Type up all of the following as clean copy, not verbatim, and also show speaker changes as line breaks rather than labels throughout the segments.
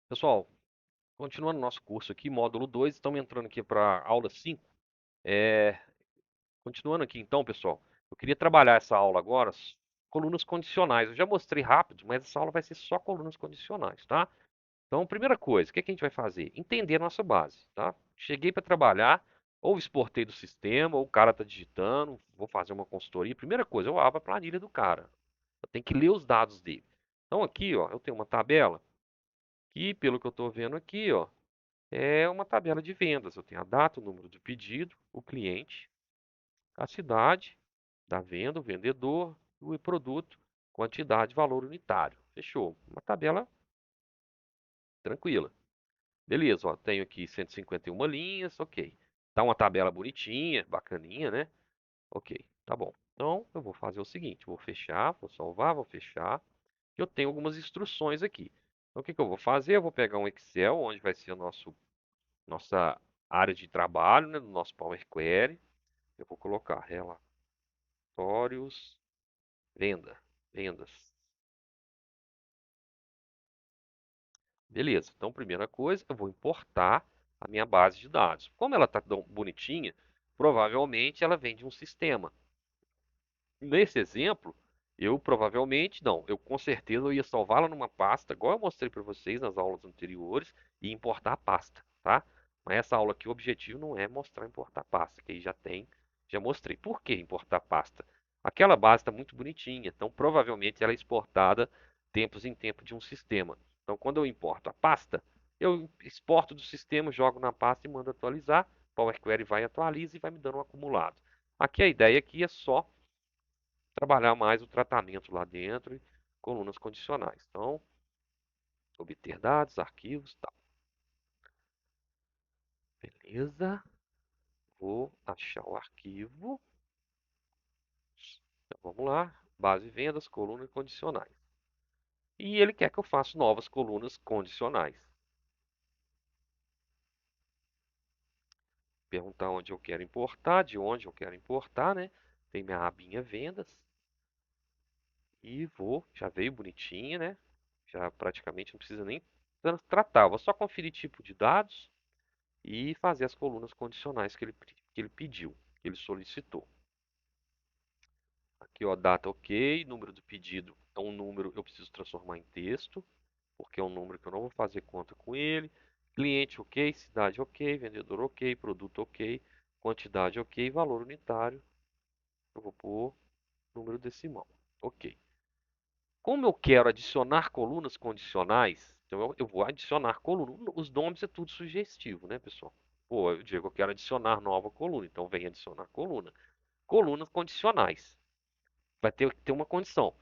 Pessoal, continuando nosso curso aqui, módulo 2, estamos entrando aqui para aula 5. É, Continuando aqui então, pessoal, eu queria trabalhar essa aula agora, colunas condicionais. Eu já mostrei rápido, mas essa aula vai ser só colunas condicionais, tá? Então, primeira coisa, o que é que a gente vai fazer? Entender a nossa base, tá? Cheguei para trabalhar, ou exportei do sistema, ou o cara está digitando, vou fazer uma consultoria. Primeira coisa, eu abro a planilha do cara. Eu tenho que ler os dados dele. Então aqui, ó, eu tenho uma tabela que, pelo que eu estou vendo aqui, ó, é uma tabela de vendas. Eu tenho a data, o número do pedido, o cliente, a cidade da venda, o vendedor, o produto, quantidade, valor unitário. Fechou. Uma tabela tranquila. Beleza, ó, tenho aqui 151 linhas, ok. Tá uma tabela bonitinha, bacaninha, né? Ok, tá bom. Então, eu vou fazer o seguinte, vou fechar, vou salvar, vou fechar. Eu tenho algumas instruções aqui. Então, o que que eu vou fazer? Eu vou pegar um Excel, onde vai ser nossa área de trabalho, né, no nosso Power Query. Eu vou colocar relatórios, vendas. Beleza. Então, primeira coisa, eu vou importar a minha base de dados. Como ela está tão bonitinha, provavelmente ela vem de um sistema. Nesse exemplo, eu provavelmente, não, eu com certeza eu ia salvá-la numa pasta, igual eu mostrei para vocês nas aulas anteriores, e importar a pasta, tá? Mas essa aula aqui, o objetivo não é mostrar importar pasta, que aí já tem, já mostrei. Por que importar pasta? Aquela base está muito bonitinha, então provavelmente ela é exportada tempos em tempo de um sistema. Então, quando eu importo a pasta, eu exporto do sistema, jogo na pasta e mando atualizar. Power Query vai atualiza e vai me dando um acumulado. Aqui a ideia aqui é só trabalhar mais o tratamento lá dentro e colunas condicionais. Então, obter dados, arquivos, tal. Beleza. Vou achar o arquivo. Então, vamos lá. Base vendas, colunas condicionais. E ele quer que eu faça novas colunas condicionais. Perguntar onde eu quero importar, de onde eu quero importar, né? Tem minha abinha vendas. E já veio bonitinha, né? Já praticamente não precisa nem tratar. Vou só conferir tipo de dados e fazer as colunas condicionais que ele pediu, que ele solicitou. Aqui, ó, data ok, número do pedido é um número que eu preciso transformar em texto, porque é um número que eu não vou fazer conta com ele. Cliente ok, cidade ok, vendedor ok, produto ok, quantidade ok, valor unitário, eu vou pôr número decimal. Ok. Como eu quero adicionar colunas condicionais, então eu vou adicionar coluna. Os nomes é tudo sugestivo, né, pessoal? Pô, eu digo, eu quero adicionar nova coluna, então vem adicionar coluna. Colunas condicionais. Vai ter que ter uma condição.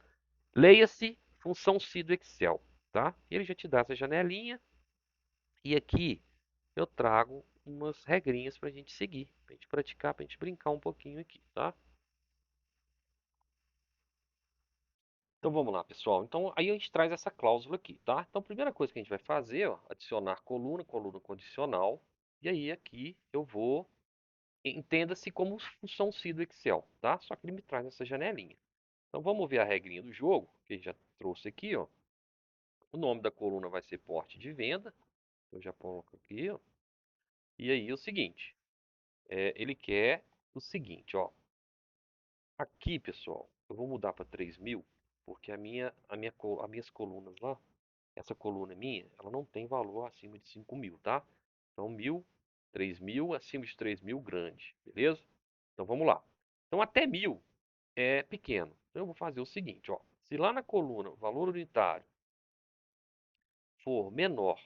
Leia-se função C do Excel, tá? E ele já te dá essa janelinha. E aqui eu trago umas regrinhas para a gente seguir, para a gente praticar, para a gente brincar um pouquinho aqui, tá? Então vamos lá, pessoal. Então aí a gente traz essa cláusula aqui, tá? Então a primeira coisa que a gente vai fazer, ó, adicionar coluna, coluna condicional. E aí aqui eu vou, entenda-se como função C do Excel, tá? Só que ele me traz essa janelinha. Então vamos ver a regrinha do jogo, que ele já trouxe aqui, ó. O nome da coluna vai ser porte de venda. Eu já coloco aqui, ó. E aí o seguinte, ele quer o seguinte, ó. Aqui, pessoal, eu vou mudar para 3.000, porque as minhas colunas lá, essa coluna minha, ela não tem valor acima de 5.000, tá? Então, 1.000, 3.000, acima de 3.000, grande, beleza? Então, vamos lá. Então, até 1.000 é pequeno. Então, eu vou fazer o seguinte, ó. Se lá na coluna o valor unitário for menor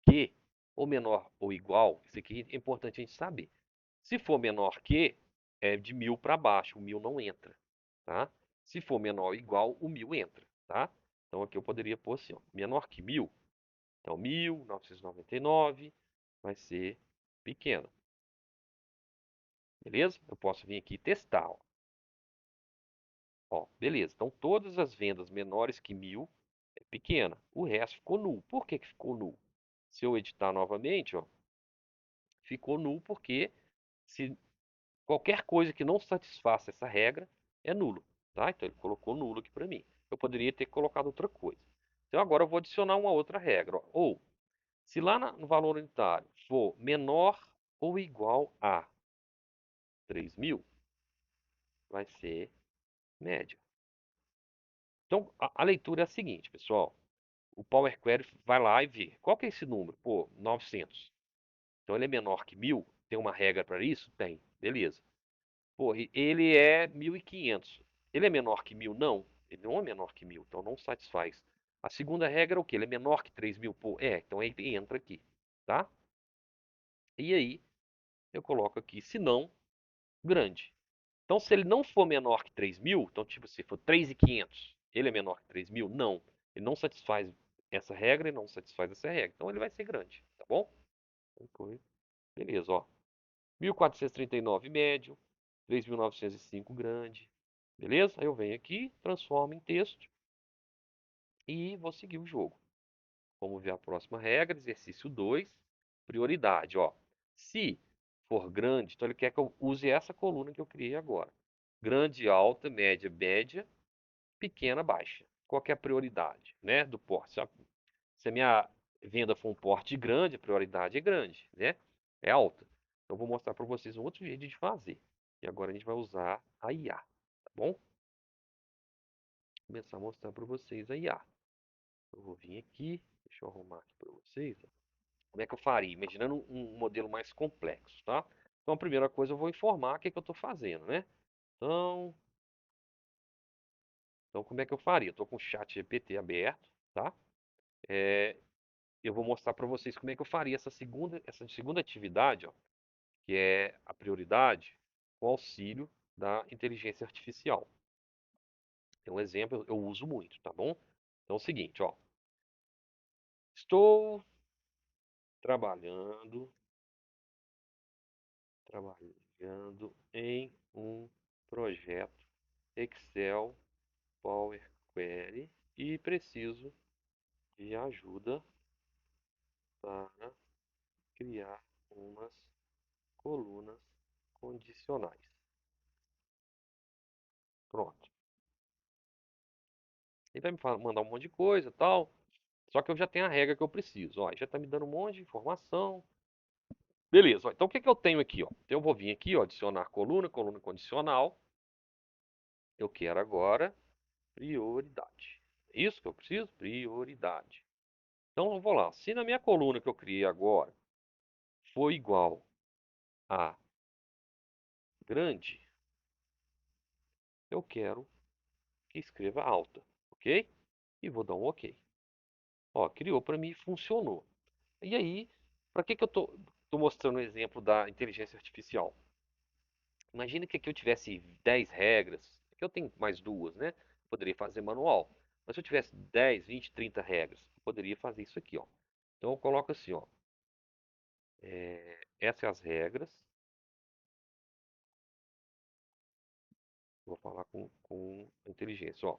que, ou menor ou igual, isso aqui é importante a gente saber. Se for menor que, é de 1.000 para baixo, o 1.000 não entra, tá? Se for menor ou igual, o 1.000 entra, tá? Então aqui eu poderia pôr assim, ó, menor que 1.000, então 1.999 vai ser pequeno, beleza? Eu posso vir aqui e testar, ó. Ó, beleza, então todas as vendas menores que 1.000 é pequena, o resto ficou nulo. Por que que ficou nulo? Se eu editar novamente, ó, ficou nulo porque se qualquer coisa que não satisfaça essa regra é nulo, tá? Então ele colocou nulo aqui para mim. Eu poderia ter colocado outra coisa. Então agora eu vou adicionar uma outra regra, ó. Ou Se lá no valor unitário for menor ou igual a 3.000, vai ser média. Então, a leitura é a seguinte, pessoal. O Power Query vai lá e vê. Qual que é esse número? Pô, 900. Então ele é menor que 1.000? Tem uma regra para isso? Tem. Beleza. Pô, ele é 1.500. Ele é menor que 1.000? Não. Ele não é menor que 1.000, então não satisfaz. A segunda regra é o quê? Ele é menor que 3.000? Pô, então ele entra aqui, tá? E aí, eu coloco aqui, se não, grande. Então, se ele não for menor que 3.000, então, tipo, se for 3.500, ele é menor que 3.000? Não. Ele não satisfaz essa regra e não satisfaz essa regra. Então, ele vai ser grande, tá bom? Beleza, ó. 1.439 médio, 3.905 grande. Beleza? Aí eu venho aqui, transformo em texto e vou seguir o jogo. Vamos ver a próxima regra, exercício 2, prioridade, ó. Se for grande, então ele quer que eu use essa coluna que eu criei agora. Grande, alta, média, média, pequena, baixa. Qual que é a prioridade, né, do porte? Se a minha venda for um porte grande, a prioridade é grande, né? É alta. Então, eu vou mostrar para vocês um outro jeito de fazer. E agora a gente vai usar a IA, tá bom? Vou começar a mostrar para vocês a IA. Eu vou vir aqui, deixa eu arrumar aqui para vocês, ó. Como é que eu faria? Imaginando um modelo mais complexo, tá? Então, a primeira coisa, eu vou informar o que, que eu estou fazendo, né? Então, como é que eu faria? Estou com o chat GPT aberto, tá? Eu vou mostrar para vocês como é que eu faria essa segunda atividade, ó, que é a prioridade, com auxílio da inteligência artificial. Tem um exemplo, eu uso muito, tá bom? Então é o seguinte, ó. Estou trabalhando, em um projeto Excel Power Query e preciso de ajuda para criar umas colunas condicionais. Pronto. Ele vai me mandar um monte de coisa e tal. Só que eu já tenho a regra que eu preciso. Ó, já está me dando um monte de informação. Beleza, ó, então o que que eu tenho aqui? Ó? Então eu vou vir aqui, ó, adicionar coluna, coluna condicional. Eu quero agora prioridade. Isso que eu preciso? Prioridade. Então eu vou lá. Se na minha coluna que eu criei agora for igual a grande, eu quero que escreva alta, ok? E vou dar um ok. Ó, criou para mim e funcionou. E aí, para que que eu tô mostrando o exemplo da inteligência artificial? Imagina que aqui eu tivesse 10 regras. Aqui eu tenho mais duas, né? Poderia fazer manual. Mas se eu tivesse 10, 20, 30 regras, eu poderia fazer isso aqui, ó. Então eu coloco assim, ó. Essas são as regras. Vou falar com a inteligência, ó.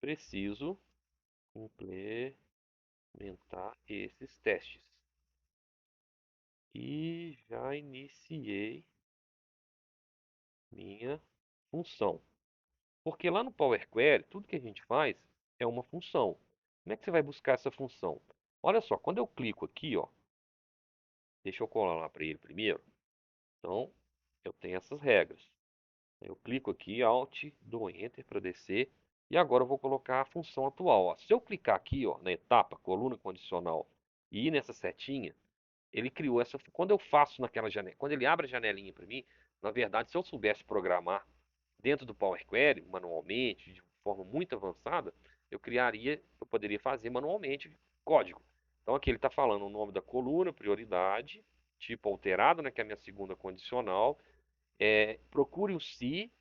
Preciso implementar esses testes. E já iniciei minha função. Porque lá no Power Query, tudo que a gente faz é uma função. Como é que você vai buscar essa função? Olha só, quando eu clico aqui, ó, deixa eu colar lá para ele primeiro. Então, eu tenho essas regras. Eu clico aqui, Alt, dou Enter para descer. E agora eu vou colocar a função atual. Ó. Se eu clicar aqui, ó, na etapa, coluna condicional, e ir nessa setinha, ele criou essa. Quando eu faço naquela janela, quando ele abre a janelinha para mim, na verdade, se eu soubesse programar dentro do Power Query, manualmente, de forma muito avançada, eu poderia fazer manualmente código. Então aqui ele está falando o nome da coluna, prioridade, tipo alterado, né, que é a minha segunda condicional. Procure o se,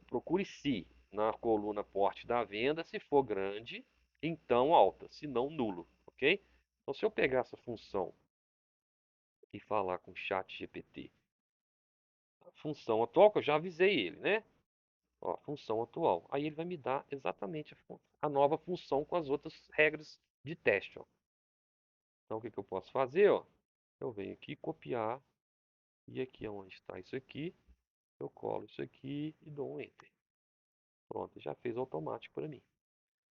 procure se na coluna porte da venda, se for grande, então alta, se não nulo, ok? Então se eu pegar essa função e falar com o chat GPT, a função atual, que eu já avisei ele, né? Ó, função atual. Aí ele vai me dar exatamente a nova função com as outras regras de teste. Ó. Então o que que eu posso fazer? Ó? Eu venho aqui copiar e aqui onde está isso aqui, eu colo isso aqui e dou um Enter. Pronto, já fez automático para mim.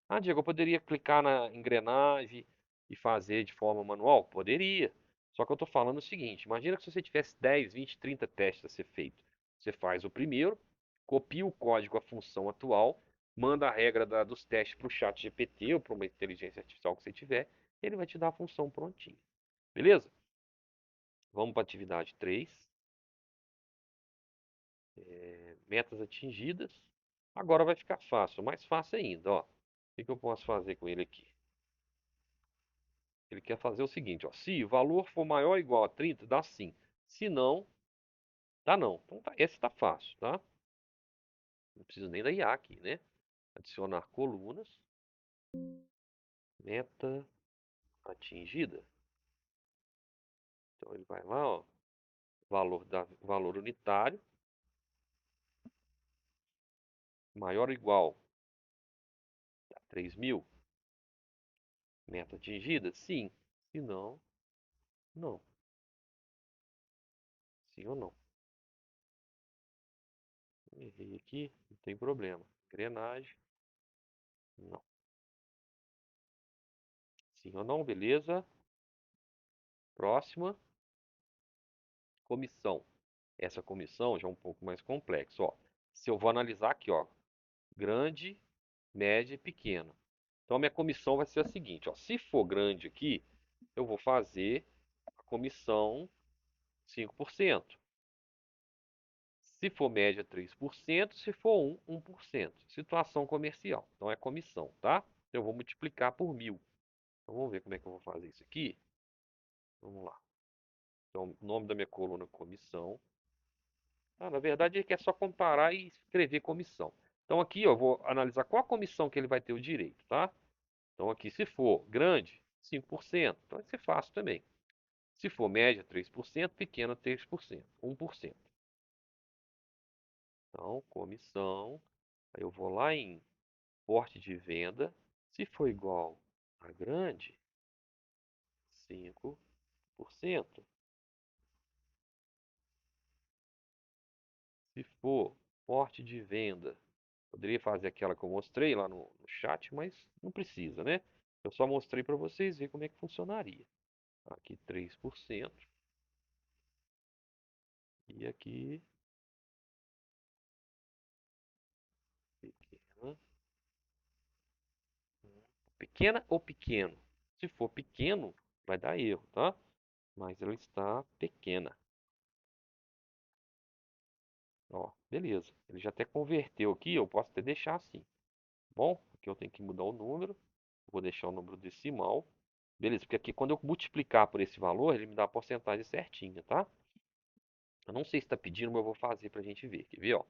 Ah, Diego, eu poderia clicar na engrenagem. e fazer de forma manual? Poderia. Só que eu estou falando o seguinte: imagina que se você tivesse 10, 20, 30 testes a ser feito. Você faz o primeiro, copia o código, a função atual, manda a regra dos testes para o chat GPT ou para uma inteligência artificial que você tiver, e ele vai te dar a função prontinha. Beleza? Vamos para a atividade 3. Metas atingidas. Agora vai ficar fácil, mais fácil ainda, ó. O que eu posso fazer com ele aqui? Ele quer fazer o seguinte, ó. Se o valor for maior ou igual a 30, dá sim. Se não, dá não. Então esse tá fácil, tá? Não preciso nem da IA aqui, né? Adicionar colunas. Meta atingida. Então ele vai lá, ó. Valor unitário. Maior ou igual a 3.000. Meta atingida? Sim. Se não, não. Sim ou não. Errei aqui, não tem problema. Engrenagem, não. Sim ou não, beleza. Próxima, comissão. Essa comissão já é um pouco mais complexa, ó. Se eu vou analisar aqui, ó, grande, média e pequena. Então a minha comissão vai ser a seguinte, ó. Se for grande aqui, eu vou fazer a comissão 5%. Se for média, 3%. Se for 1%. Situação comercial. Então é comissão, tá? Eu vou multiplicar por 1.000. Então vamos ver como é que eu vou fazer isso aqui. Vamos lá. Então, nome da minha coluna, comissão. Na verdade, ele quer só comparar e escrever comissão. Então aqui eu vou analisar qual a comissão que ele vai ter o direito, tá? Então aqui, se for grande, 5%. Então vai ser fácil também. Se for média, 3%, pequena, 3%, 1%. Então, comissão. Aí eu vou lá em porte de venda. Se for igual a grande, 5%. Se for porte de venda, poderia fazer aquela que eu mostrei lá no chat, mas não precisa, né? Eu só mostrei para vocês verem como é que funcionaria. Aqui 3%. E aqui pequena. Pequena ou pequeno? Se for pequeno, vai dar erro, tá? Mas ela está pequena. Ó, beleza. Ele já até converteu aqui, eu posso até deixar assim. Bom, aqui eu tenho que mudar o número. Vou deixar o número decimal. Beleza, porque aqui quando eu multiplicar por esse valor, ele me dá a porcentagem certinha, tá? Eu não sei se está pedindo, mas eu vou fazer para a gente ver. Quer ver, ó?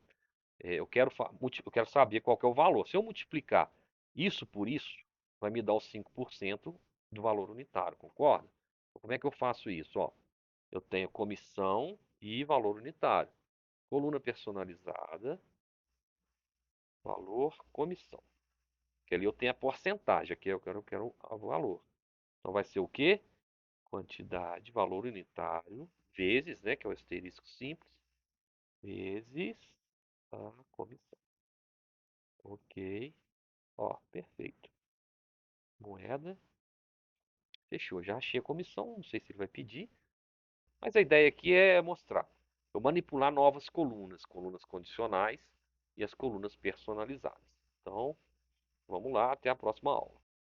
Eu quero saber qual que é o valor. Se eu multiplicar isso por isso, vai me dar os 5% do valor unitário, concorda? Então, como é que eu faço isso? Ó, eu tenho comissão e valor unitário. Coluna personalizada, valor, comissão. Que ali eu tenho a porcentagem, aqui eu quero o valor. Então vai ser o quê? Quantidade, valor unitário, vezes, né, que é o asterisco simples, vezes a comissão. Ok. Ó, perfeito. Moeda. Fechou. Já achei a comissão. Não sei se ele vai pedir. Mas a ideia aqui é mostrar. Eu manipular novas colunas. Colunas condicionais e as colunas personalizadas. Então, vamos lá. Até a próxima aula.